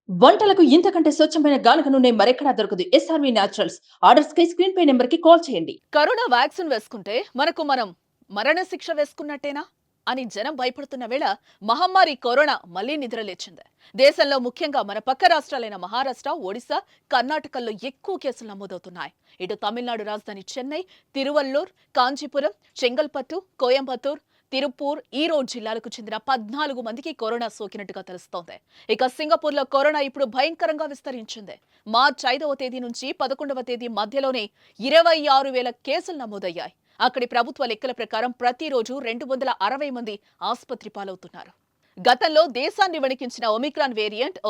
వంటలకు ఇంతకంటే స్వచ్ఛమైన గానుగ నూనె మరెక్కడా దొరకదు. SRV naturals. ఆర్డర్స్ కై స్క్రీన్ పై నెంబర్ కి కాల్ చేయండి. కరోనా వ్యాక్సిన్ వేసుకుంటే మనం మరణ శిక్ష వేసుకున్నట్టేనా అని జనం భయపడుతున్న వేళ మహమ్మారి కరోనా మళ్లీ నిద్రలేచింది. దేశంలో ముఖ్యంగా మన పక్క రాష్ట్రాలైన మహారాష్ట్ర, ఒడిశా, కర్ణాటకల్లో ఎక్కువ కేసులు నమోదవుతున్నాయి. ఇటు తమిళనాడు రాజధాని చెన్నై, తిరువల్లూర్, కాంచీపురం, చెంగల్పట్టు, కోయంబత్తూర్, తిరుపూర్, ఈరోడ్ జిల్లాలకు చెందిన 14 మందికి కరోనా సోకినట్టుగా తెలుస్తోంది. ఇక సింగపూర్లో కరోనా ఇప్పుడు భయంకరంగా విస్తరించింది. మార్చి 5వ తేదీ నుంచి 11వ తేదీ మధ్యలోనే 26,000 కేసులు నమోదయ్యాయి. అక్కడి ప్రభుత్వ లెక్కల ప్రకారం ప్రతిరోజు 260 మంది ఆసుపత్రి పాలవుతున్నారు. గతంలో దేశాన్ని వణికించిన ఒమిక్రాన్ వేరియంట్,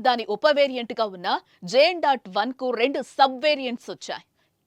దాని ఉప వేరియంట్ గా ఉన్న JN.1 కు 2 సబ్ వేరియంట్స్ వచ్చాయి.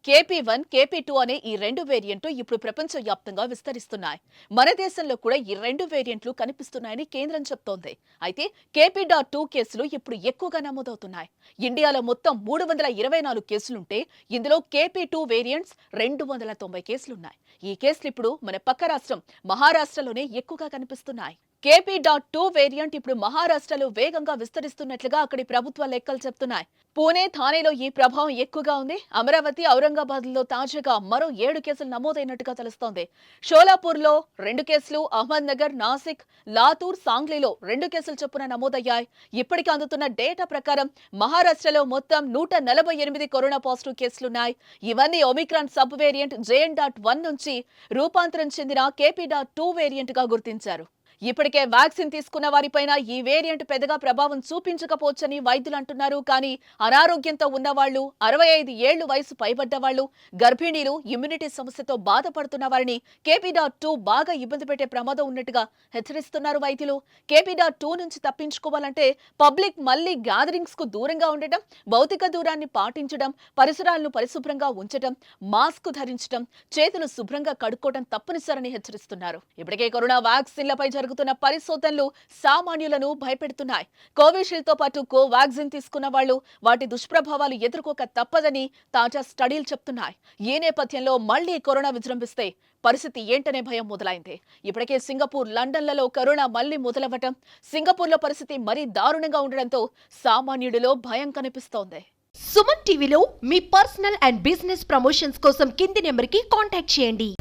KP1, KP2 అనే ఈ 2 వేరియంట్లు ఇప్పుడు ప్రపంచవ్యాప్తంగా విస్తరిస్తున్నాయి. మన దేశంలో కూడా ఈ 2 వేరియంట్లు కనిపిస్తున్నాయని కేంద్రం చెప్తోంది. అయితే KP.2 కేసులు ఇప్పుడు ఎక్కువగా నమోదవుతున్నాయి. ఇండియాలో మొత్తం 324 కేసులుంటే ఇందులో KP2 వేరియంట్స్ 290 కేసులున్నాయి. ఈ కేసులు ఇప్పుడు మన పక్క రాష్ట్రం మహారాష్ట్రలోనే ఎక్కువగా కనిపిస్తున్నాయి. KP.2 వేరియంట్ ఇప్పుడు మహారాష్ట్రలో వేగంగా విస్తరిస్తున్నట్లుగా అక్కడి ప్రభుత్వ లెక్కలు చెప్తున్నాయి. పూణే, థానేలో ఈ ప్రభావం ఎక్కువగా ఉంది. అమరావతి, ఔరంగాబాద్ లో తాజాగా మరో 7 కేసులు నమోదైనట్టుగా తెలుస్తోంది. షోలాపూర్లో 2 కేసులు, అహ్మద్ నగర్, నాసిక్, లాతూర్, సాంగ్లీలో 2 కేసులు చొప్పున నమోదయ్యాయి. ఇప్పటికి అందుతున్న డేటా ప్రకారం మహారాష్ట్రలో మొత్తం 148 కరోనా పాజిటివ్ కేసులున్నాయి. ఇవన్నీ ఒమిక్రాన్ సబ్ వేరియంట్ JN.1 నుంచి రూపాంతరం చెందిన KP.2 వేరియంట్ గా గుర్తించారు. ఇప్పటికే వ్యాక్సిన్ తీసుకున్న వారిపైన ఈ వేరియంట్ పెద్దగా ప్రభావం చూపించకపోవచ్చని వైద్యులు అంటున్నారు. కానీ అనారోగ్యంతో ఉన్నవాళ్లు, 65 ఏళ్లు వయసు పైబడ్డ వాళ్లు, గర్భిణీలు, ఇమ్యూనిటీ సమస్యతో బాధపడుతున్న వారిని KP.2 బాగా ఇబ్బంది పెట్టే ప్రమాదం ఉన్నట్టుగా హెచ్చరిస్తున్నారు వైద్యులు. KP.2 నుంచి తప్పించుకోవాలంటే పబ్లిక్ మళ్లీ గ్యాదరింగ్స్ కు దూరంగా ఉండటం, భౌతిక దూరాన్ని పాటించడం, పరిసరాలను పరిశుభ్రంగా ఉంచడం, మాస్క్ ధరించడం, చేతులు శుభ్రంగా కడుక్కోవడం తప్పనిసరని హెచ్చరిస్తున్నారు. ఇప్పటికే కరోనా వ్యాక్సిన్లపై జరుగుతున్న పరిశోధనలు సామాన్యులను భయపెడుతున్నాయి. కోవిషీల్డ్ తో పాటు కోవాక్సిన్ తీసుకున్న వాళ్లు వాటి దుష్ప్రభావాలు ఎదుర్కోక తప్పదని తాజా స్టడీలు చెప్తున్నాయి. ఈ నేపథ్యంలో మళ్లీ కరోనా విజృంభిస్తే పరిస్థితి ఏంటనే భయం మొదలైంది. ఇప్పటికే సింగపూర్, లండన్లలో కరోనా మళ్లీ మొదలవ్వటం, సింగపూర్లో పరిస్థితి మరీ దారుణంగా ఉండడంతో సామాన్యుడిలో భయం కనిపిస్తోంది. సుమన్ టీవీలో మీ పర్సనల్ అండ్ బిజినెస్ ప్రమోషన్స్ కోసం కింది నెంబర్కి కాంటాక్ట్ చేయండి.